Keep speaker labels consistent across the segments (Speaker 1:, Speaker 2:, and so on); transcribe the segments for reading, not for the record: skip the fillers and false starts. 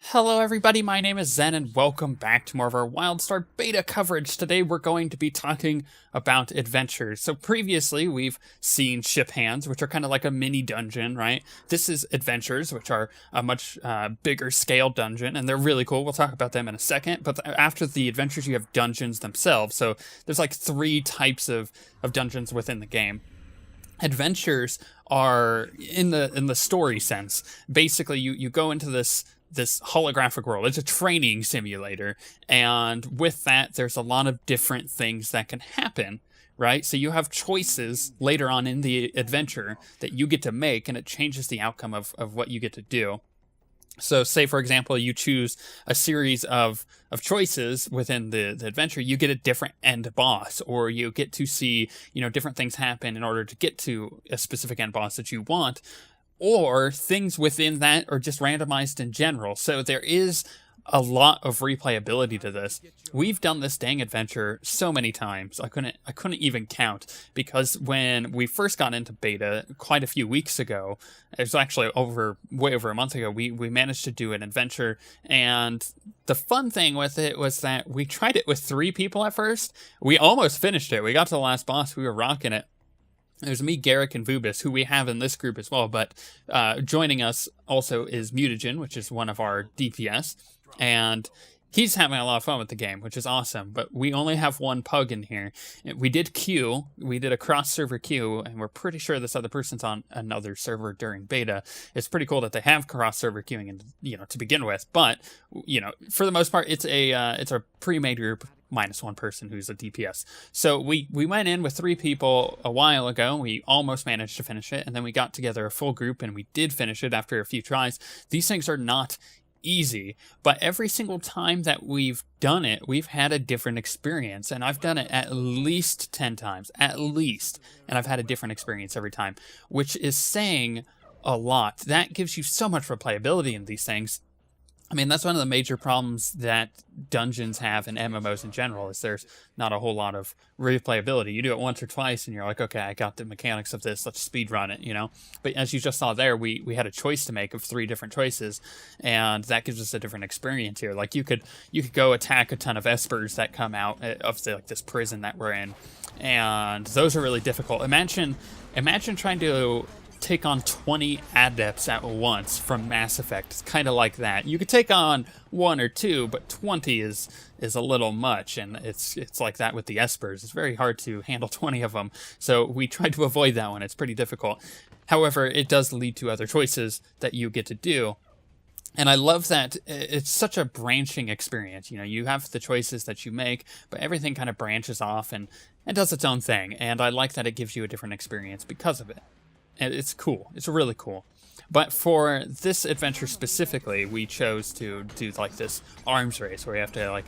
Speaker 1: Hello everybody, my name is Zen and welcome back to more of our Wildstar beta coverage. Today we're going to be talking about adventures. So previously we've seen ship hands, which are kind of like a mini dungeon, right? This is adventures, which are a much bigger scale dungeon, and they're really cool. We'll talk about them in a second. But after the adventures you have dungeons themselves. So there's like 3 types of dungeons within the game. Adventures are, in the story sense, basically you go into this holographic world. It's a training simulator, and with that there's a lot of different things that can happen, right? So you have choices later on in the adventure that you get to make, and it changes the outcome of what you get to do. So say, for example, you choose a series of choices within the adventure, you get a different end boss, or you get to see, different things happen in order to get to a specific end boss that you want, or things within that are just randomized in general. So there is a lot of replayability to this. We've done this dang adventure so many times, I couldn't even count, because when we first got into beta quite a few weeks ago, it was actually way over a month ago, we managed to do an adventure, and the fun thing with it was that we tried it with 3 people at first. We almost finished it. We got to the last boss, we were rocking it. There's me, Garrick, and Vubis, who we have in this group as well, but joining us also is Mutagen, which is one of our DPS, and he's having a lot of fun with the game, which is awesome, but we only have 1 pug in here. We did a cross-server queue, and we're pretty sure this other person's on another server during beta. It's pretty cool that they have cross-server queuing, and to begin with, but, for the most part, it's a pre-made group, minus 1 person who's a DPS. So we went in with 3 people a while ago. We almost managed to finish it, and then we got together a full group, and we did finish it after a few tries. These things are not easy, but every single time that we've done it, we've had a different experience, and I've done it at least 10 times, at least, and I've had a different experience every time, which is saying a lot. That gives you so much replayability in these things. I mean, that's one of the major problems that dungeons have in MMOs in general, is there's not a whole lot of replayability. You do it once or twice and you're like, okay, I got the mechanics of this, let's speed run it, But as you just saw there, we had a choice to make of 3 different choices, and that gives us a different experience here. Like you could go attack a ton of espers that come out of this prison that we're in, and those are really difficult. Imagine trying to take on 20 adepts at once from Mass Effect. It's kind of like that. You could take on 1 or 2, but 20 is a little much, and it's like that with the espers. It's very hard to handle 20 of them, so we tried to avoid that one. It's pretty difficult. However, it does lead to other choices that you get to do. And I love that it's such a branching experience. You have the choices that you make, but everything kind of branches off and does its own thing. And I like that it gives you a different experience because of it. And it's cool. It's really cool. But for this adventure specifically, we chose to do like this arms race where you have to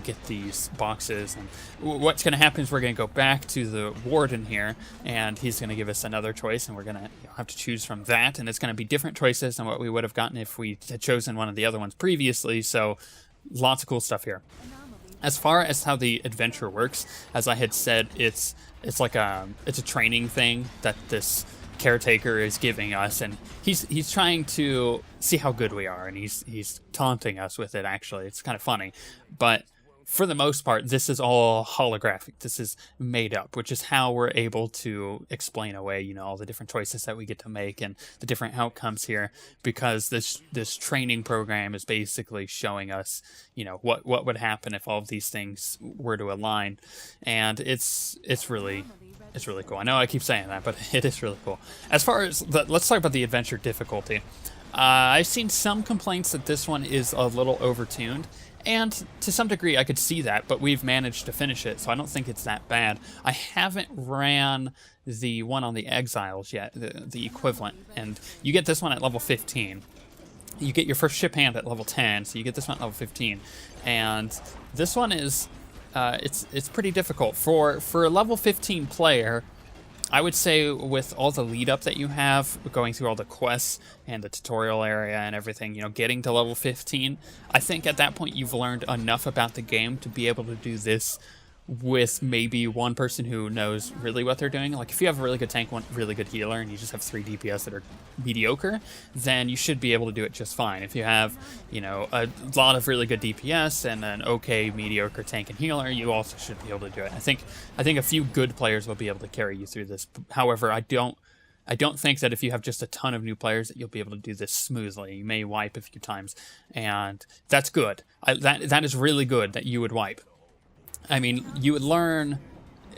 Speaker 1: get these boxes. And what's going to happen is we're going to go back to the warden here, and he's going to give us another choice, and we're going to have to choose from that. And it's going to be different choices than what we would have gotten if we had chosen one of the other ones previously. So lots of cool stuff here. As far as how the adventure works, as I had said, it's a training thing that this caretaker is giving us, and he's trying to see how good we are, and he's taunting us with it. Actually, it's kind of funny, but for the most part, this is all holographic. This is made up, which is how we're able to explain away, all the different choices that we get to make and the different outcomes here, because this training program is basically showing us, what would happen if all of these things were to align, and it's really cool. I know I keep saying that, but it is really cool. As far as let's talk about the adventure difficulty. I've seen some complaints that this one is a little overtuned, and to some degree I could see that, but we've managed to finish it, so I don't think it's that bad. I haven't ran the one on the Exiles yet, the equivalent, and you get this one at level 15. You get your first ship hand at level 10, so you get this one at level 15, and this one is it's pretty difficult for a level 15 player. I would say with all the lead up that you have, going through all the quests and the tutorial area and everything, getting to level 15, I think at that point you've learned enough about the game to be able to do this with maybe one person who knows really what they're doing. Like if you have a really good tank, one really good healer, and you just have 3 DPS that are mediocre, then you should be able to do it just fine. If you have, you know, a lot of really good DPS and an okay mediocre tank and healer, you also should be able to do it. I think a few good players will be able to carry you through this. However, I don't think that if you have just a ton of new players that you'll be able to do this smoothly. You may wipe a few times, and that's good. That is really good that you would wipe. I mean, you would learn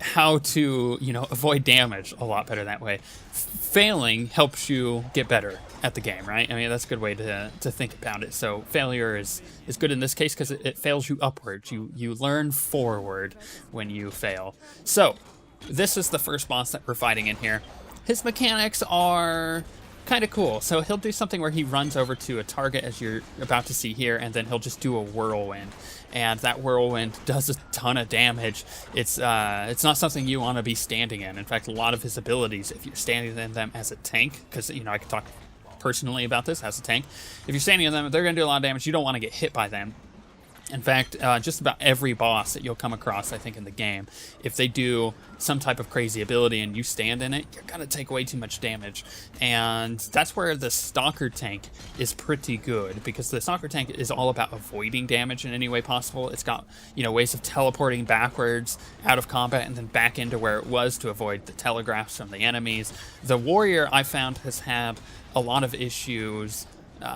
Speaker 1: how to, you know, avoid damage a lot better that way. Failing helps you get better at the game, right? I mean, that's a good way to think about it. So failure is good in this case because it fails you upwards. You learn forward when you fail. So this is the first boss that we're fighting in here. His mechanics are kind of cool. So he'll do something where he runs over to a target, as you're about to see here, and then he'll just do a whirlwind. And that whirlwind does a ton of damage. It's not something you want to be standing in. In fact, a lot of his abilities, if you're standing in them as a tank, because, you know, I can talk personally about this as a tank. If you're standing in them, they're going to do a lot of damage. You don't want to get hit by them. In fact, just about every boss that you'll come across, I think, in the game, if they do some type of crazy ability and you stand in it, you're going to take way too much damage. And that's where the Stalker tank is pretty good, because the Stalker tank is all about avoiding damage in any way possible. It's got, you know, ways of teleporting backwards out of combat and then back into where it was to avoid the telegraphs from the enemies. The Warrior, I found, has had a lot of issues,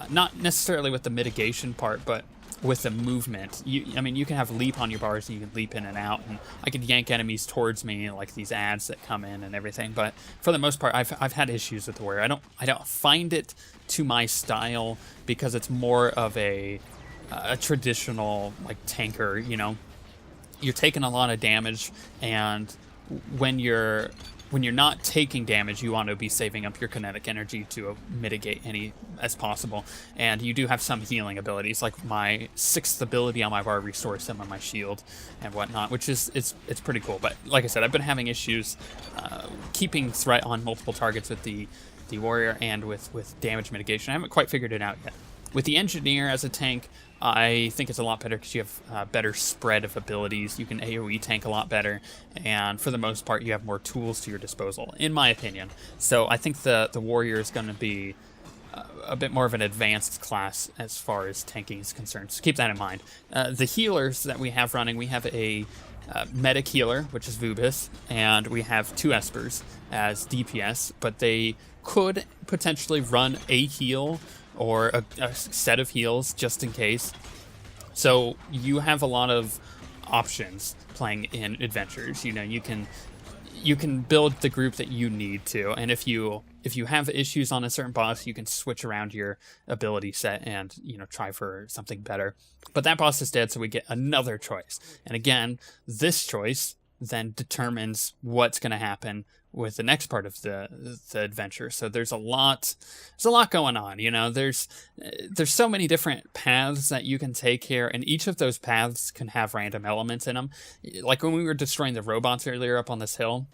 Speaker 1: not necessarily with the mitigation part, but with the movement. I mean, you can have leap on your bars and you can leap in and out, and I could yank enemies towards me, like these ads that come in and everything. But for the most part, I've had issues with the Warrior. I don't find it to my style because it's more of a traditional like tanker. You know, you're taking a lot of damage, and when you're not taking damage, you want to be saving up your kinetic energy to mitigate any as possible. And you do have some healing abilities, like my 6th ability on my bar restores some of my shield and whatnot, which is it's pretty cool. But like I said, I've been having issues keeping threat on multiple targets with the Warrior and with damage mitigation. I haven't quite figured it out yet. With the Engineer as a tank, I think it's a lot better because you have better spread of abilities. You can AoE tank a lot better, and for the most part, you have more tools to your disposal, in my opinion. So I think the Warrior is going to be a bit more of an advanced class as far as tanking is concerned. So keep that in mind. The healers that we have running, we have a medic healer, which is Vubis, and we have 2 Espers as DPS, but they could potentially run a heal or a set of heals just in case. So you have a lot of options playing in adventures. You know, you can build the group that you need to, and if you have issues on a certain boss, you can switch around your ability set and, you know, try for something better. But that boss is dead, so we get another choice. And again, this choice then determines what's going to happen with the next part of the adventure. So there's a lot going on. You know, there's so many different paths that you can take here, and each of those paths can have random elements in them. Like when we were destroying the robots earlier up on this hill,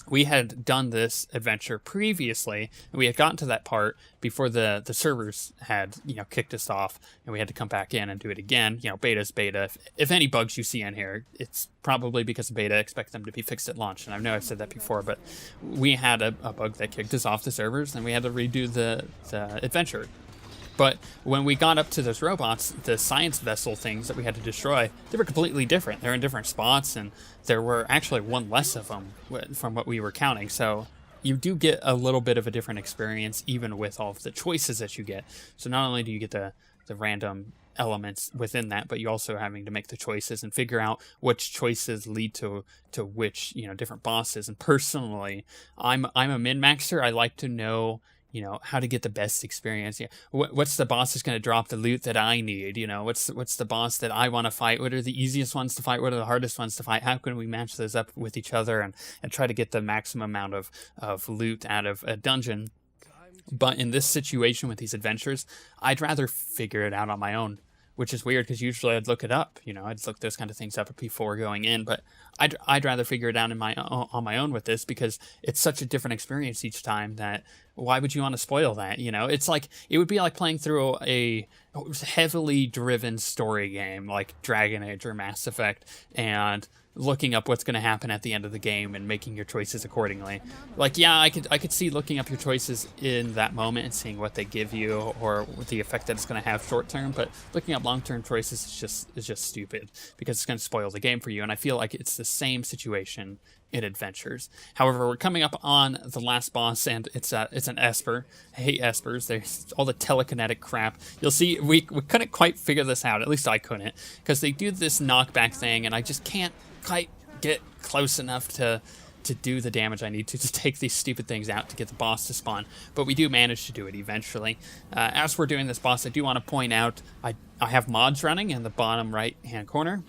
Speaker 1: we had done this adventure previously, and we had gotten to that part before the servers had, you know, kicked us off, and we had to come back in and do it again. You know, beta's beta. If any bugs you see in here, it's probably because of beta. Expect them to be fixed at launch. And I know I've said that before, but we had a bug that kicked us off the servers, and we had to redo the adventure. But when we got up to those robots, the science vessel things that we had to destroy, they were completely different. They're in different spots, and there were actually one less of them from what we were counting. So you do get a little bit of a different experience, even with all of the choices that you get. So not only do you get the random elements within that, but you also having to make the choices and figure out which choices lead to which, you know, different bosses. And personally, I'm a min-maxer. I like to know, you know, how to get the best experience. Yeah, what's the boss that's going to drop the loot that I need? You know, what's the boss that I want to fight? What are the easiest ones to fight? What are the hardest ones to fight? How can we match those up with each other and try to get the maximum amount of loot out of a dungeon? But in this situation with these adventures, I'd rather figure it out on my own, which is weird because usually I'd look it up. You know, I'd look those kind of things up before going in, but I'd rather figure it out on my own with this, because it's such a different experience each time that why would you want to spoil that? You know, it's like, it would be like playing through a heavily driven story game like Dragon Age or Mass Effect, and looking up what's going to happen at the end of the game and making your choices accordingly. Like, yeah, I could see looking up your choices in that moment and seeing what they give you or the effect that it's going to have short term, but looking up long-term choices is just stupid because it's going to spoil the game for you. And I feel like it's the same situation in adventures. However, we're coming up on the last boss, and it's an Esper. I hate Espers. There's all the telekinetic crap. You'll see we couldn't quite figure this out. At least I couldn't, because they do this knockback thing, and I just can't quite get close enough to do the damage I need to take these stupid things out to get the boss to spawn. But we do manage to do it eventually. As we're doing this boss, I do want to point out I have mods running in the bottom right hand corner.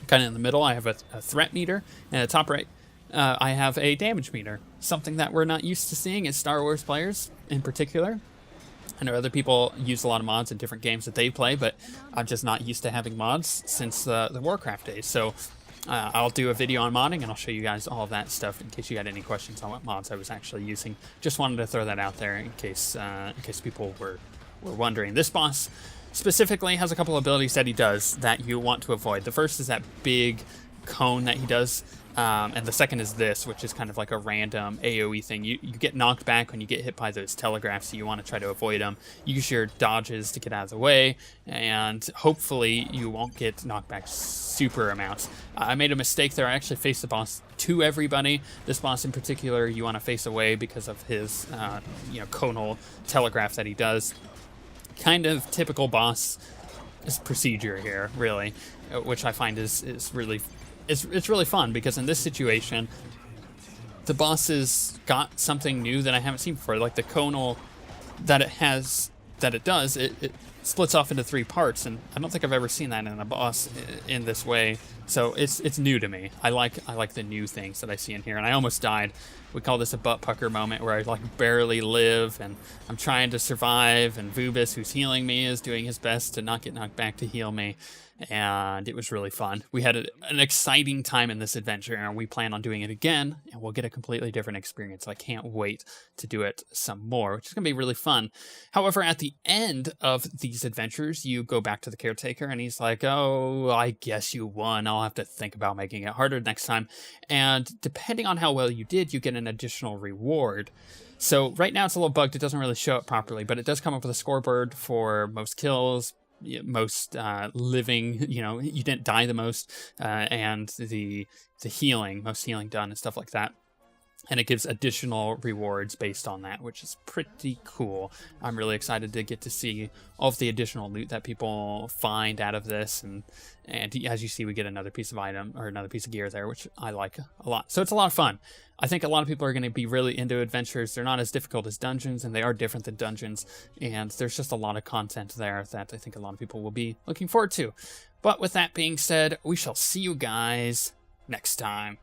Speaker 1: Kind of in the middle, I have a threat meter, and at the top right, I have a damage meter, something that we're not used to seeing as Star Wars players in particular. I know other people use a lot of mods in different games that they play, but I'm just not used to having mods since the Warcraft days. So I'll do a video on modding, and I'll show you guys all of that stuff in case you had any questions on what mods I was actually using. Just wanted to throw that out there in case people were wondering. This boss specifically has a couple abilities that he does that you want to avoid. The first is that big cone that he does. And the second is this, which is kind of like a random AoE thing. You get knocked back when you get hit by those telegraphs, so you want to try to avoid them. Use your dodges to get out of the way, and hopefully you won't get knocked back super amounts. I made a mistake there. I actually faced the boss to everybody. This boss in particular, you want to face away because of his conal telegraph that he does. Kind of typical boss procedure here, really, which I find is really... It's really fun, because in this situation, the boss has got something new that I haven't seen before. Like the conal that it does, it splits off into 3 parts, and I don't think I've ever seen that in a boss in this way. So it's new to me. I like the new things that I see in here, and I almost died. We call this a butt pucker moment, where I like barely live, and I'm trying to survive, and Vubis, who's healing me, is doing his best to not get knocked back to heal me. And it was really fun. We had an exciting time in this adventure, and we plan on doing it again, and we'll get a completely different experience. I can't wait to do it some more, which is going to be really fun. However, at the end of these adventures, you go back to the caretaker, and he's like, oh, I guess you won. I'll have to think about making it harder next time. And depending on how well you did, you get an additional reward. So right now it's a little bugged. It doesn't really show up properly, but it does come up with a scoreboard for most kills, most living, you didn't die the most, and the healing, most healing done, and stuff like that. And it gives additional rewards based on that, which is pretty cool. I'm really excited to get to see all of the additional loot that people find out of this. And as you see, we get another piece of item, or another piece of gear there, which I like a lot. So it's a lot of fun. I think a lot of people are going to be really into adventures. They're not as difficult as dungeons, and they are different than dungeons. And there's just a lot of content there that I think a lot of people will be looking forward to. But with that being said, we shall see you guys next time.